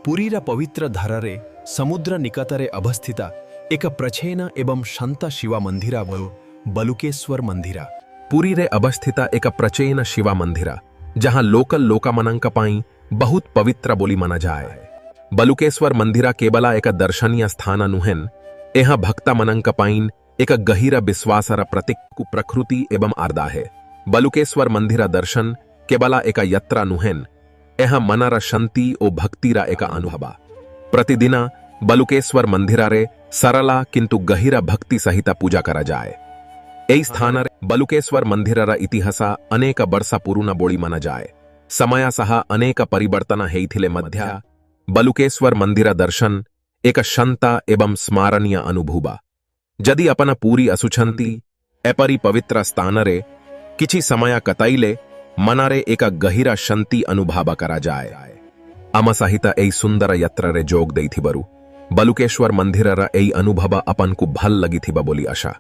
ପୁରୀର ପବିତ୍ର ଧାରାରେ ସମୁଦ୍ର ନିକଟରେ ଅବସ୍ଥିତ ଏକ ପ୍ରାଚୀନ ଏବଂ ଶାନ୍ତ ଶିବ ମନ୍ଦିର ବଲୁକେଶ୍ୱର ମନ୍ଦିର। ପୁରୀରେ ଅବସ୍ଥିତ ଏକ ପ୍ରାଚୀନ ଶିବ ମନ୍ଦିର ଯାହା ଲୋକମାନଙ୍କ ପାଇଁ ବହୁତ ପବିତ୍ର ବୋଲି ମନାଯାଏ। ବଲୁକେଶ୍ୱର ମନ୍ଦିର କେବଳ ଏକ ଦର୍ଶନୀୟ ସ୍ଥାନ ନୁହେଁ, ଏହା ଭକ୍ତମାନଙ୍କ ପାଇଁ ଏକ ଗହୀର ବିଶ୍ୱାସର ପ୍ରତୀକ ପ୍ରକୃତି ଏବଂ ଆର୍ଦ୍ଧା है। ବଲୁକେଶ୍ୱର ମନ୍ଦିର ଦର୍ଶନ କେବଳ ଏକ ଯାତ୍ରା ନୁହେଁ, ଏହା ମନର ଶାନ୍ତି ଓ ଭକ୍ତିର ଏକ ଅନୁଭବ। ପ୍ରତିଦିନ ବଲୁକେଶ୍ୱର ମନ୍ଦିରରେ ସରଳ କିନ୍ତୁ ଗହୀର ଭକ୍ତି ସହିତ ପୂଜା କରାଯାଏ। ଏହି ସ୍ଥାନରେ ବଲୁକେଶ୍ୱର ମନ୍ଦିରର ଇତିହାସ ଅନେକ ବର୍ଷ ପୁରୁଣା ବୋଲି ମନାଯାଏ। ସମୟ ସହ ଅନେକ ପରିବର୍ତ୍ତନ ହୋଇଥିଲେ ମଧ୍ୟ ବଲୁକେଶ୍ୱର ମନ୍ଦିର ଦର୍ଶନ ଏକ ଶାନ୍ତ ଏବଂ ସ୍ମରଣୀୟ ଅନୁଭବ। ଯଦି ଆପଣ ପୁରୀ ଆସୁଛନ୍ତି, ଏପରି ପବିତ୍ର ସ୍ଥାନରେ କିଛି ସମୟ କଟାଇଲେ ମନରେ ଏକ ଗହୀର ଶାନ୍ତି ଅନୁଭବ କରାଯାଏ। ଆମ ସହିତ ଏହି ସୁନ୍ଦର ଯାତ୍ରାରେ ଯୋଗ ଦେଇଥିବାରୁ ବଲୁକେଶ୍ୱର ମନ୍ଦିରର ଏହି ଅନୁଭବ ଆପଣଙ୍କୁ ଭଲ ଲାଗିଥିବ ବୋଲି ଆଶା।